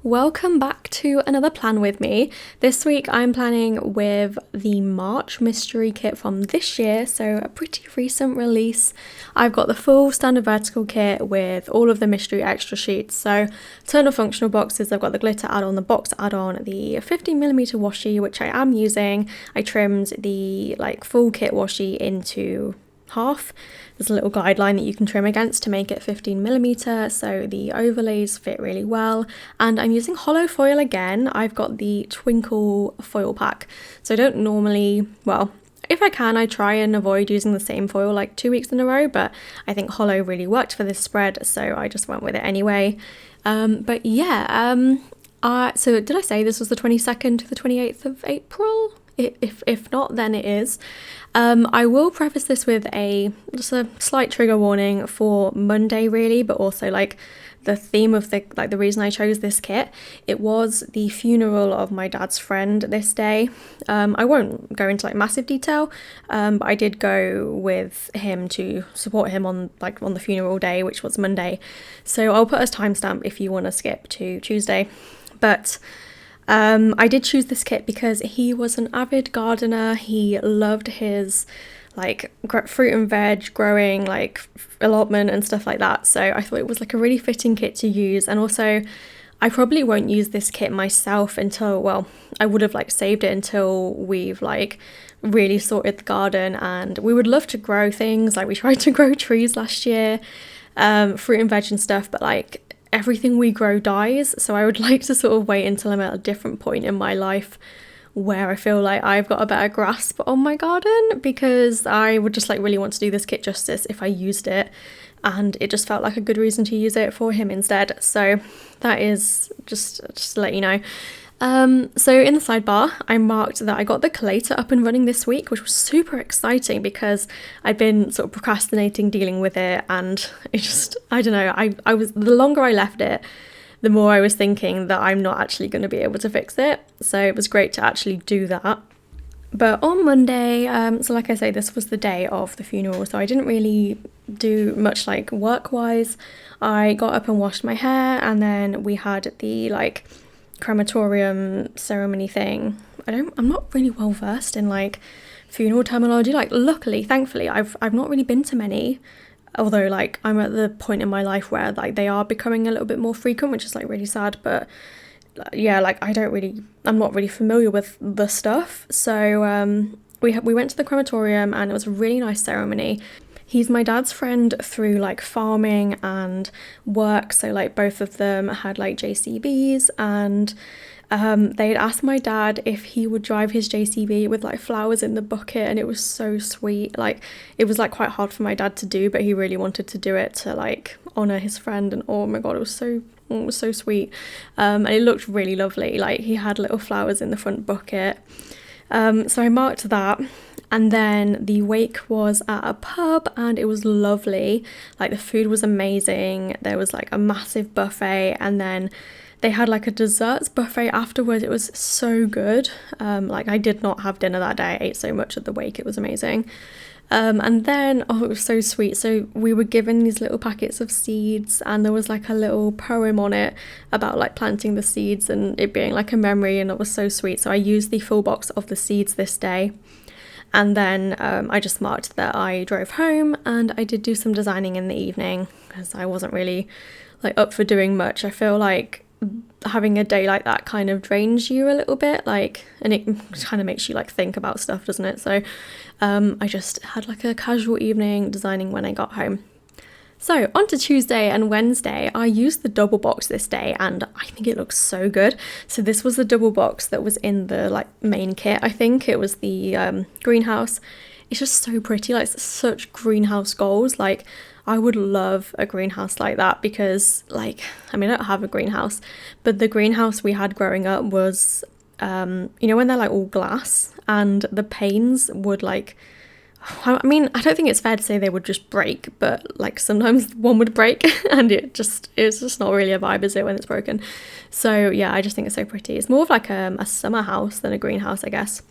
Welcome back to another plan with me. This week I'm planning with the March mystery kit from this year, so a pretty recent release. I've got the full standard vertical kit with all of the mystery extra sheets, so ton of functional boxes. I've got the glitter add-on, the box add-on, the 15mm washi, which I am using. I trimmed the full kit washi into half. There's a little guideline that you can trim against to make it 15mm, so the overlays fit really well. And I'm using hollow foil again. I've got the twinkle foil pack, so I don't normally, well, if I can, I try and avoid using the same foil like 2 weeks in a row, but I think hollow really worked for this spread, so I just went with it anyway. So did I say this was the 22nd to the 28th of April? If not, then it is. I will preface this with just a slight trigger warning for Monday, really, but also the theme of the reason I chose this kit. It was the funeral of my dad's friend this day. I won't go into massive detail, but I did go with him to support him on the funeral day, which was Monday. So I'll put a timestamp if you want to skip to Tuesday. But I did choose this kit because he was an avid gardener. He loved his fruit and veg growing, allotment and stuff like that. So I thought it was a really fitting kit to use. And also I probably won't use this kit myself until, well, I would have saved it until we've really sorted the garden, and we would love to grow things. We tried to grow trees last year, fruit and veg and stuff, but everything we grow dies, so I would like to sort of wait until I'm at a different point in my life where I feel like I've got a better grasp on my garden, because I would just really want to do this kit justice if I used it, and it just felt like a good reason to use it for him instead. So that is just to let you know. So in the sidebar, I marked that I got the collator up and running this week, which was super exciting because I'd been sort of procrastinating dealing with it, and it just, I don't know, I was, the longer I left it, the more I was thinking that I'm not actually going to be able to fix it. So it was great to actually do that. But on Monday, so like I say, this was the day of the funeral, so I didn't really do much work-wise. I got up and washed my hair, and then we had the crematorium ceremony thing. I'm not really well versed in funeral terminology. Luckily, thankfully, I've not really been to many, although I'm at the point in my life where they are becoming a little bit more frequent, which is really sad. But yeah, I'm not really familiar with the stuff. So we went to the crematorium, and it was a really nice ceremony. He's my dad's friend through farming and work, so both of them had JCBs, and they'd asked my dad if he would drive his JCB with flowers in the bucket, and it was so sweet. It was quite hard for my dad to do, but he really wanted to do it to honour his friend, and oh my god, it was so sweet. And it looked really lovely. He had little flowers in the front bucket. So I marked that. And then the wake was at a pub, and it was lovely. The food was amazing. There was a massive buffet, and then they had a desserts buffet afterwards. It was so good. I did not have dinner that day. I ate so much at the wake. It was amazing. And then, it was so sweet. So we were given these little packets of seeds, and there was a little poem on it about planting the seeds and it being a memory, and it was so sweet. So I used the full box of the seeds this day. And then I just marked that I drove home, and I did do some designing in the evening because I wasn't really up for doing much. I feel having a day like that kind of drains you a little bit, and it kind of makes you think about stuff, doesn't it? So I just had a casual evening designing when I got home. So on to Tuesday and Wednesday, I used the double box this day, and I think it looks so good. So this was the double box that was in the main kit. I think it was the greenhouse. It's just so pretty, such greenhouse goals. I would love a greenhouse like that, because I don't have a greenhouse, but the greenhouse we had growing up was, when they're all glass, and the panes would I don't think it's fair to say they would just break, but sometimes one would break, and it's just not really a vibe, is it, when it's broken? So yeah, I just think it's so pretty. It's more of a summer house than a greenhouse, I guess.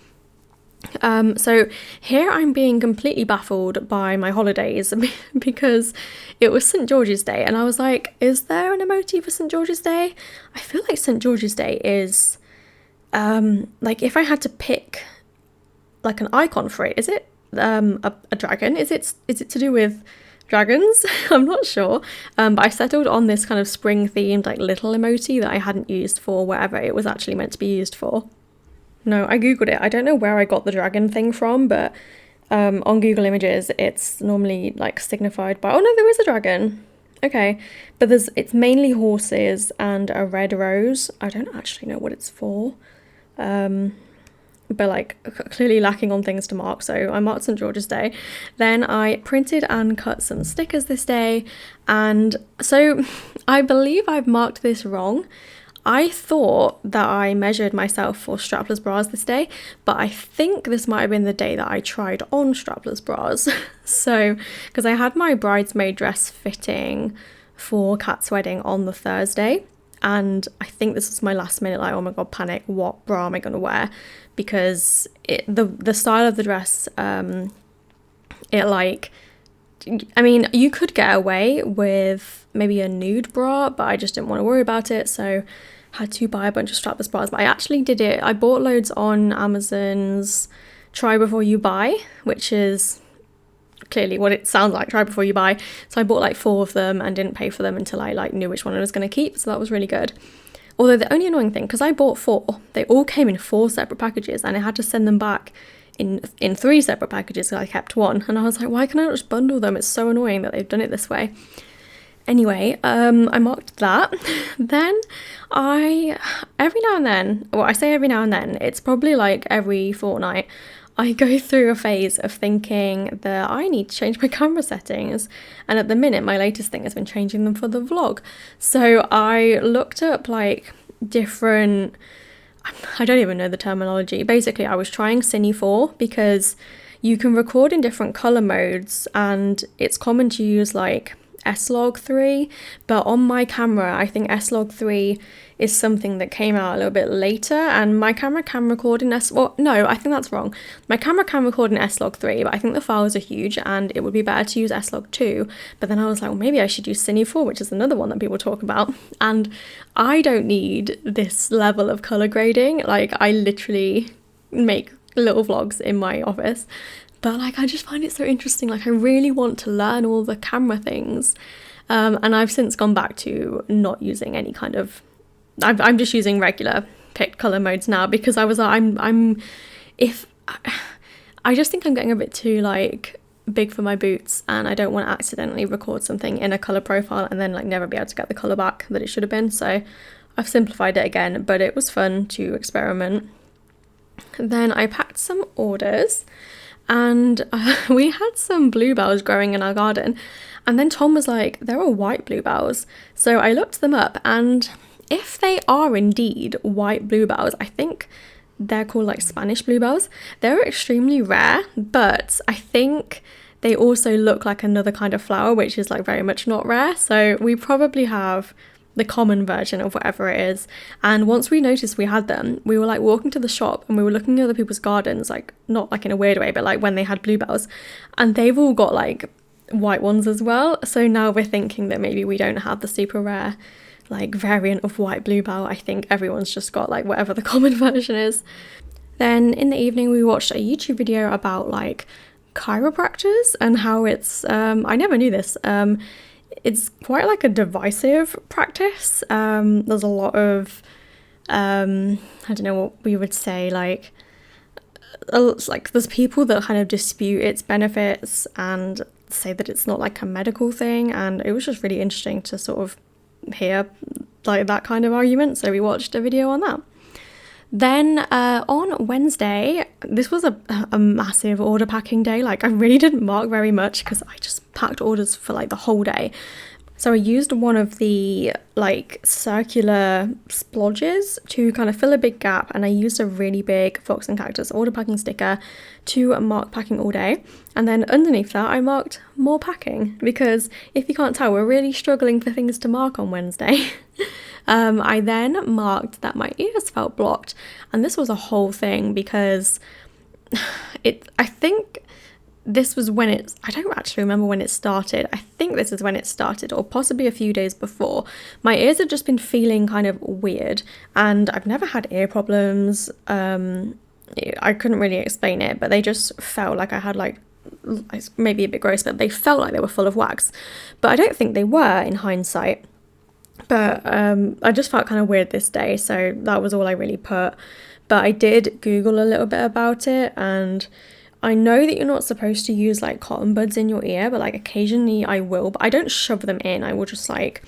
So here I'm being completely baffled by my holidays because it was St. George's Day and I was like, is there an emoji for St. George's Day? I feel like St. George's Day is, like if I had to pick like an icon for it, is it a dragon? Is it to do with dragons? I'm not sure. But I settled on this kind of spring themed like little emoji that I hadn't used for whatever it was actually meant to be used for. No, I googled it. I don't know where I got the dragon thing from, but on Google Images it's normally like signified by, oh no, there is a dragon. Okay, but it's mainly horses and a red rose. I don't actually know what it's for. But like clearly lacking on things to mark, so I marked St. George's Day. Then I printed and cut some stickers this day, and so I believe I've marked this wrong. I thought that I measured myself for strapless bras this day, but I think this might have been the day that I tried on strapless bras. So, because I had my bridesmaid dress fitting for Kat's wedding on the Thursday, and I think this was my last minute like, oh my god, panic, what bra am I going to wear? Because the style of the dress, it like, I mean, you could get away with maybe a nude bra, but I just didn't want to worry about it, so had to buy a bunch of strapless bras. But I actually did it. I bought loads on Amazon's try before you buy, which is clearly what it sounds like, try before you buy. So I bought like 4 of them and didn't pay for them until I like knew which one I was going to keep, so that was really good. Although the only annoying thing, because I bought 4, they all came in 4 separate packages and I had to send them back in 3 separate packages, so I kept 1. And I was like, why can't I not just bundle them? It's so annoying that they've done it this way. Anyway, I marked that. Then every now and then, well, I say every now and then, it's probably like every fortnight, I go through a phase of thinking that I need to change my camera settings. And at the minute, my latest thing has been changing them for the vlog. So I looked up like different, I don't even know the terminology. Basically, I was trying Cine 4 because you can record in different color modes and it's common to use like S-Log 3, but on my camera I think S-Log 3 is something that came out a little bit later, and my camera can record in I think that's wrong. My camera can record in S-Log 3, but I think the files are huge and it would be better to use S-Log 2. But then I was like, well, maybe I should use Cine 4, which is another one that people talk about, and I don't need this level of color grading. Like, I literally make little vlogs in my office. But like, I just find it so interesting. Like, I really want to learn all the camera things. And I've since gone back to not using any kind of, I'm just using regular picked color modes now, because I was like, I just think I'm getting a bit too like big for my boots, and I don't want to accidentally record something in a color profile and then like never be able to get the color back that it should have been. So I've simplified it again, but it was fun to experiment. Then I packed some orders. And we had some bluebells growing in our garden, and then Tom was like, there are white bluebells. So I looked them up, and if they are indeed white bluebells, I think they're called like Spanish bluebells. They're extremely rare, but I think they also look like another kind of flower, which is like very much not rare. So we probably have the common version of whatever it is. And once we noticed we had them, we were like walking to the shop and we were looking at other people's gardens, like not like in a weird way, but like when they had bluebells, and they've all got like white ones as well. So now we're thinking that maybe we don't have the super rare like variant of white bluebell. I think everyone's just got like whatever the common version is. Then in the evening we watched a YouTube video about like chiropractors and how it's I never knew this, it's quite like a divisive practice. There's a lot of, I don't know what we would say, like there's people that kind of dispute its benefits and say that it's not like a medical thing, and it was just really interesting to sort of hear like that kind of argument, so we watched a video on that. Then on Wednesday, this was a massive order packing day. Like, I really didn't mark very much because I just packed orders for like the whole day. So I used one of the like circular splodges to kind of fill a big gap, and I used a really big Fox and Cactus order packing sticker to mark packing all day. And then underneath that I marked more packing, because if you can't tell, we're really struggling for things to mark on Wednesday. I then marked that my ears felt blocked, and this was a whole thing because I think this was when I don't actually remember when it started. I think this is when it started, or possibly a few days before. My ears had just been feeling kind of weird, and I've never had ear problems. I couldn't really explain it, but they just felt like I had like, maybe a bit gross, but they felt like they were full of wax. But I don't think they were in hindsight. But I just felt kind of weird this day, so that was all I really put. But I did Google a little bit about it, and I know that you're not supposed to use like cotton buds in your ear, but like occasionally I will, but I don't shove them in. I will just like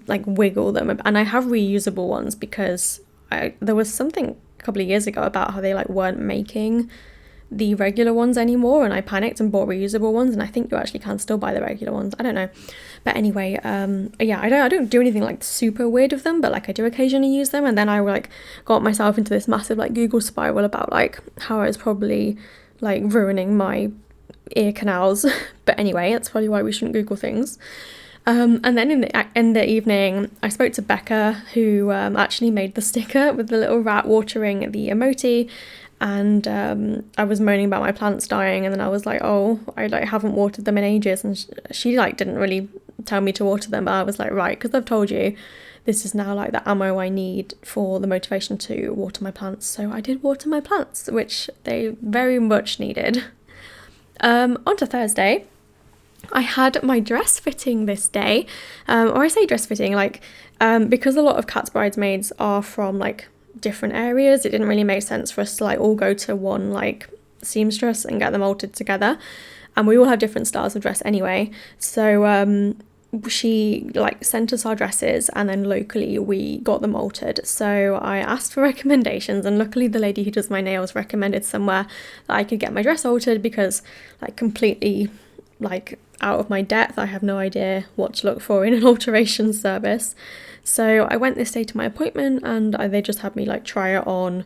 wiggle them, and I have reusable ones because there was something a couple of years ago about how they like weren't making the regular ones anymore, and I panicked and bought reusable ones, and I think you actually can still buy the regular ones. I don't know, but anyway, yeah, I don't do anything like super weird with them, but like I do occasionally use them. And then I like got myself into this massive like Google spiral about like how I was probably like ruining my ear canals. But anyway, that's probably why we shouldn't Google things. And then in the evening, I spoke to Becca, who actually made the sticker with the little rat watering the emoji. And I was moaning about my plants dying, and then I was like, oh, I like haven't watered them in ages, and she like didn't really tell me to water them, but I was like, right, because I've told you, this is now like the ammo I need for the motivation to water my plants. So I did water my plants, which they very much needed. On to Thursday. I had my dress fitting this day, or I say dress fitting, like because a lot of Cat's bridesmaids are from like different areas, it didn't really make sense for us to like all go to one like seamstress and get them altered together, and we all have different styles of dress anyway. So she like sent us our dresses, and then locally we got them altered. So I asked for recommendations, and luckily the lady who does my nails recommended somewhere that I could get my dress altered, because like completely like out of my depth, I have no idea what to look for in an alteration service. So I went this day to my appointment, and they just had me like try it on.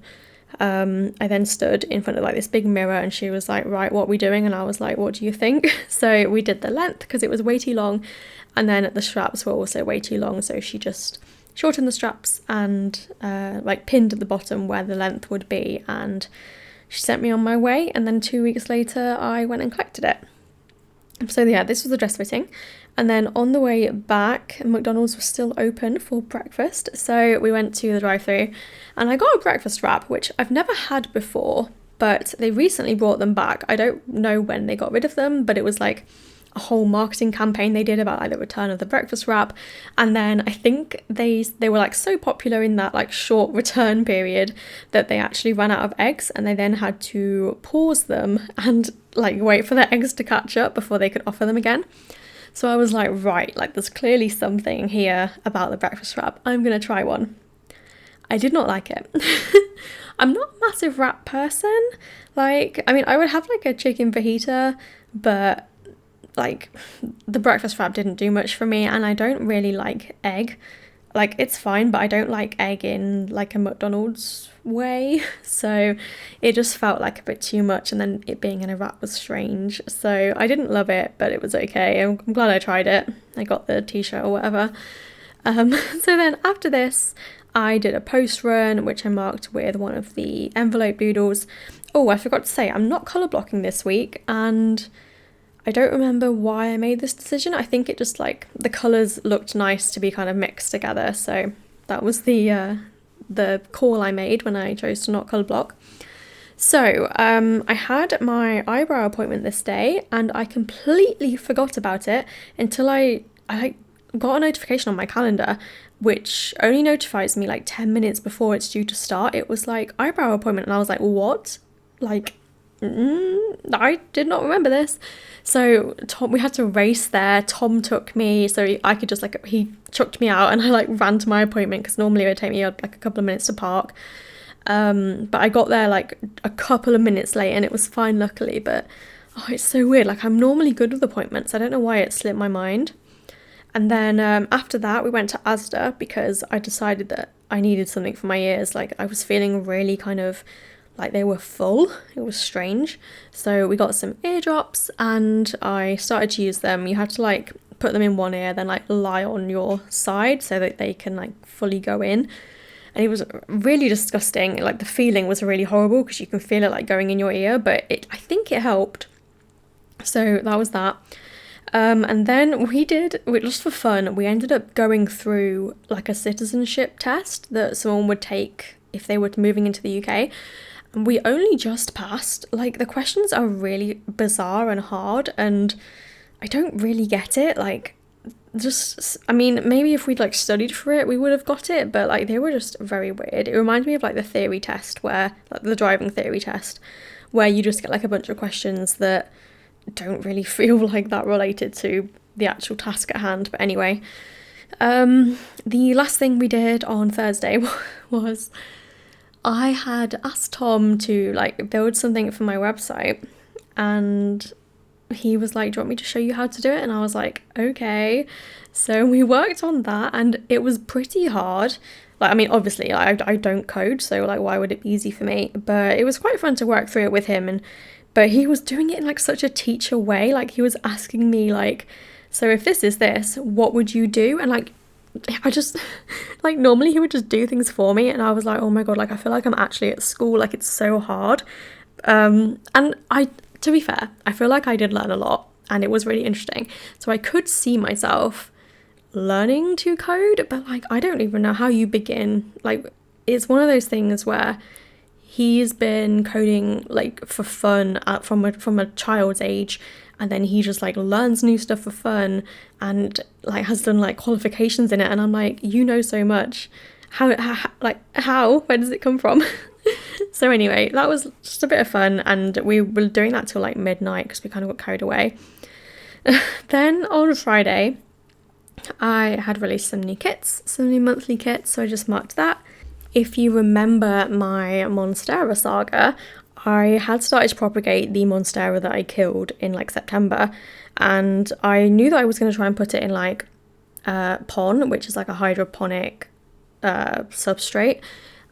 I then stood in front of like this big mirror, and she was like, right, what are we doing? And I was like, what do you think? So we did the length because it was way too long, and then the straps were also way too long, so she just shortened the straps and like pinned at the bottom where the length would be, and she sent me on my way. And then 2 weeks later I went and collected it. So yeah, this was the dress fitting. And then on the way back, McDonald's was still open for breakfast, so we went to the drive-thru, and I got a breakfast wrap, which I've never had before, but they recently brought them back. I don't know when they got rid of them, but it was like a whole marketing campaign they did about like the return of the breakfast wrap. And then I think they were like so popular in that like short return period that they actually ran out of eggs, and they then had to pause them and like wait for the eggs to catch up before they could offer them again. So I was like, right, like there's clearly something here about the breakfast wrap. I'm gonna try one. I did not like it. I'm not a massive wrap person. Like, I mean, I would have like a chicken fajita, but like the breakfast wrap didn't do much for me, and I don't really like egg. Like, it's fine, but I don't like egg in like a McDonald's way, so it just felt like a bit too much, and then it being in a wrap was strange. So I didn't love it, but it was okay. I'm glad I tried it. I got the t-shirt or whatever. So then after this, I did a post run, which I marked with one of the envelope doodles. Oh, I forgot to say, I'm not colour blocking this week, and I don't remember why I made this decision. I think it just like the colours looked nice to be kind of mixed together, so that was the call I made when I chose to not colour block. So I had my eyebrow appointment this day, and I completely forgot about it until I got a notification on my calendar, which only notifies me like 10 minutes before it's due to start. It was like eyebrow appointment, and I was like, what? Like, I did not remember this. So we had to race there. Tom took me, so I could just like, he chucked me out, and I like ran to my appointment, because normally it would take me like a couple of minutes to park. But I got there like a couple of minutes late, and it was fine luckily. But oh, it's so weird. Like, I'm normally good with appointments. I don't know why it slipped my mind. And then after that we went to Asda, because I decided that I needed something for my ears. Like, I was feeling really kind of like they were full. It was strange. So we got some eardrops, and I started to use them. You had to like put them in one ear, then like lie on your side so that they can like fully go in. and it was really disgusting. Like the feeling was really horrible because you can feel it like going in your ear, but I think it helped. So that was that. And then just for fun, we ended up going through like a citizenship test that someone would take if they were moving into the UK. And we only just passed. Like the questions are really bizarre and hard, and I don't really get it. Like maybe if we'd like studied for it, we would have got it, but like they were just very weird. It reminds me of like the theory test like the driving theory test, where you just get like a bunch of questions that don't really feel like that related to the actual task at hand. But anyway, the last thing we did on Thursday was I had asked Tom to like build something for my website, and he was like, do you want me to show you how to do it? And I was like, okay. So we worked on that, and it was pretty hard. Like, I mean, obviously I don't code, so like why would it be easy for me? But it was quite fun to work through it with him, but he was doing it in like such a teacher way. Like he was asking me like, so if this is this, what would you do? And like I just like normally he would just do things for me, and I was like, oh my god, like I feel like I'm actually at school. Like it's so hard. And to be fair, I feel like I did learn a lot, and it was really interesting. So I could see myself learning to code, but like I don't even know how you begin. Like it's one of those things where he's been coding like for fun from a child's age, and then he just like learns new stuff for fun and like has done like qualifications in it, and I'm like, you know so much, how where does it come from? So anyway, that was just a bit of fun, and we were doing that till like midnight because we kind of got carried away. Then on Friday I had released some new monthly kits, so I just marked that. If you remember my Monstera saga, I had started to propagate the Monstera that I killed in like September, and I knew that I was going to try and put it in like pon, which is like a hydroponic substrate,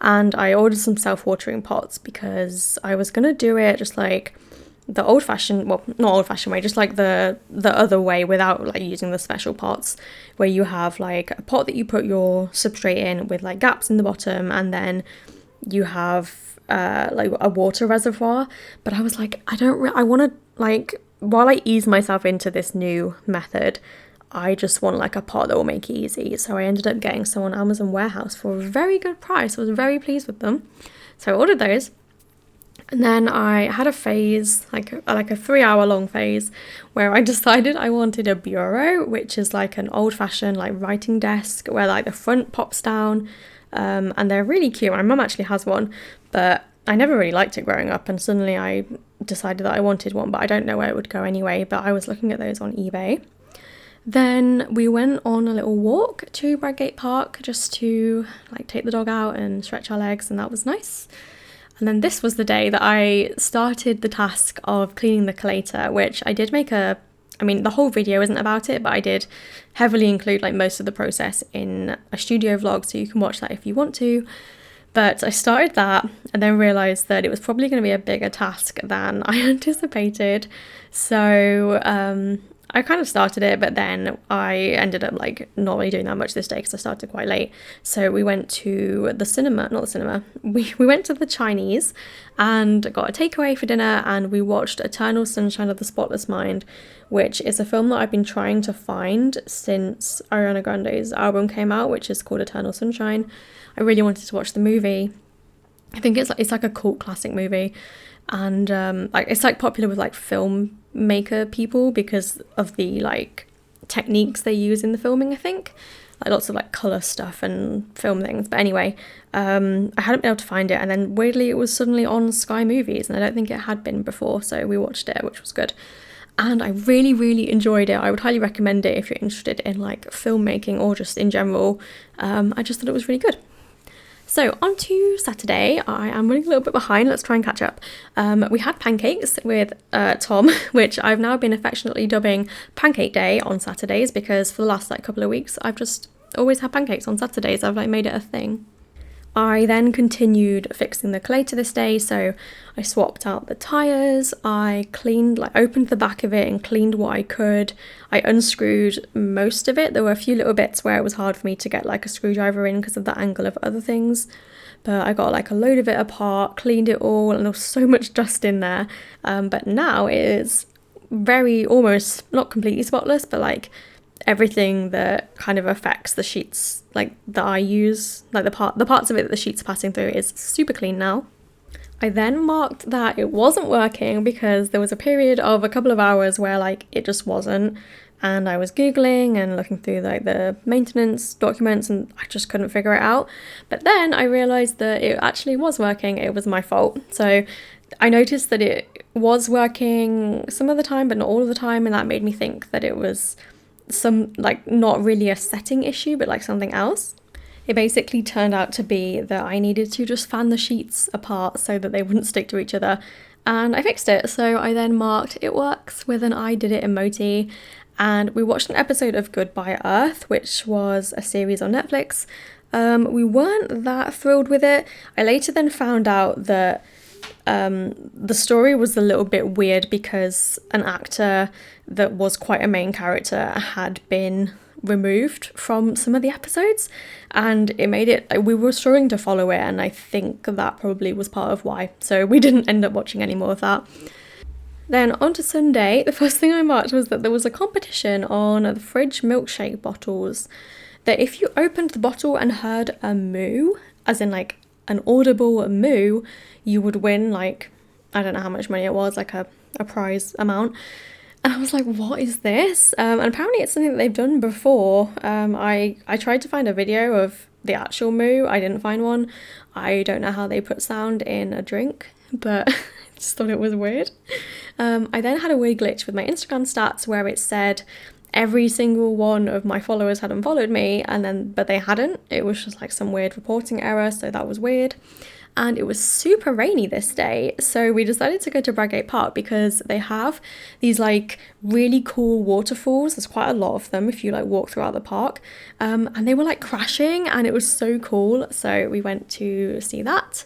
and I ordered some self-watering pots because I was going to do it just like the old-fashioned, well, not old-fashioned way, just like the other way without like using the special pots, where you have like a pot that you put your substrate in with like gaps in the bottom, and then you have like a water reservoir. But I was like, I want to like, while I ease myself into this new method, I just want like a pot that will make it easy. So I ended up getting some on Amazon Warehouse for a very good price. I was very pleased with them, so I ordered those. And then I had a phase, like a 3-hour long phase, where I decided I wanted a bureau, which is like an old-fashioned like writing desk where like the front pops down, and they're really cute. My mum actually has one, but I never really liked it growing up, and suddenly I decided that I wanted one, but I don't know where it would go anyway. But I was looking at those on eBay. Then we went on a little walk to Bradgate Park just to like take the dog out and stretch our legs, and that was nice. And then this was the day that I started the task of cleaning the collator, which I did make the whole video isn't about it, but I did heavily include like most of the process in a studio vlog, so you can watch that if you want to. But I started that and then realised that it was probably going to be a bigger task than I anticipated. So I kind of started it, but then I ended up like not really doing that much this day because I started quite late. So we went to we went to the Chinese and got a takeaway for dinner, and we watched Eternal Sunshine of the Spotless Mind, which is a film that I've been trying to find since Ariana Grande's album came out, which is called Eternal Sunshine. I really wanted to watch the movie. I think it's like a cult classic movie, and like it's like popular with like filmmaker people because of the like techniques they use in the filming. I think like lots of like color stuff and film things. But anyway, I hadn't been able to find it, and then weirdly it was suddenly on Sky Movies, and I don't think it had been before, so we watched it, which was good. And I really, really enjoyed it. I would highly recommend it if you're interested in like filmmaking or just in general. I just thought it was really good. So on to Saturday. I am running a little bit behind. Let's try and catch up. We had pancakes with Tom, which I've now been affectionately dubbing Pancake Day on Saturdays, because for the last like couple of weeks I've just always had pancakes on Saturdays. I've like made it a thing. I then continued fixing the clay to this day, so I swapped out the tyres, I cleaned, like opened the back of it and cleaned what I could. I unscrewed most of it. There were a few little bits where it was hard for me to get like a screwdriver in because of the angle of other things. But I got like a load of it apart, cleaned it all, and there was so much dust in there. But now it is very, almost, not completely spotless, but like everything that kind of affects the sheets like that I use, like the parts of it that the sheets are passing through, is super clean now. I then marked that it wasn't working because there was a period of a couple of hours where like it just wasn't, and I was googling and looking through like the maintenance documents and I just couldn't figure it out. But then I realized that it actually was working. It was my fault. So I noticed that it was working some of the time but not all of the time, and that made me think that it was some like not really a setting issue but like something else. It basically turned out to be that I needed to just fan the sheets apart so that they wouldn't stick to each other, and I fixed it. So I then marked it works with an I did it emoji, and we watched an episode of Goodbye Earth, which was a series on Netflix. We weren't that thrilled with it. I later then found out that the story was a little bit weird because an actor that was quite a main character had been removed from some of the episodes, and it made it, we were struggling to follow it, and I think that probably was part of why. So we didn't end up watching any more of that. Then on to Sunday, the first thing I marked was that there was a competition on the fridge milkshake bottles, that if you opened the bottle and heard a moo, as in like an audible moo, you would win like, I don't know how much money it was, like a prize amount. And I was like, what is this? And apparently it's something that they've done before. I tried to find a video of the actual moo. I didn't find one. I don't know how they put sound in a drink, but I just thought it was weird. I then had a weird glitch with my Instagram stats where it said every single one of my followers had unfollowed me, but they hadn't. It was just like some weird reporting error, so that was weird. And it was super rainy this day, so we decided to go to Bradgate Park because they have these like really cool waterfalls. There's quite a lot of them if you like walk throughout the park, and they were like crashing, and it was so cool. So we went to see that.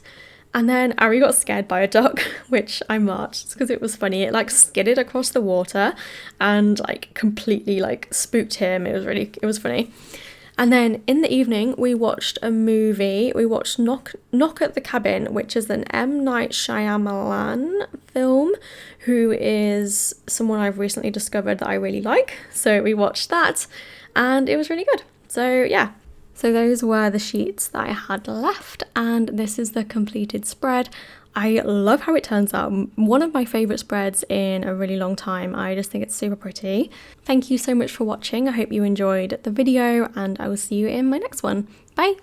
And then Ari got scared by a duck, which I marked because it was funny. It like skidded across the water and like completely like spooked him. It was funny. And then in the evening, we watched a movie. We watched Knock at the Cabin, which is an M. Night Shyamalan film, who is someone I've recently discovered that I really like. So we watched that, and it was really good. So yeah. So those were the sheets that I had left, and this is the completed spread. I love how it turns out. One of my favourite spreads in a really long time. I just think it's super pretty. Thank you so much for watching. I hope you enjoyed the video, and I will see you in my next one. Bye!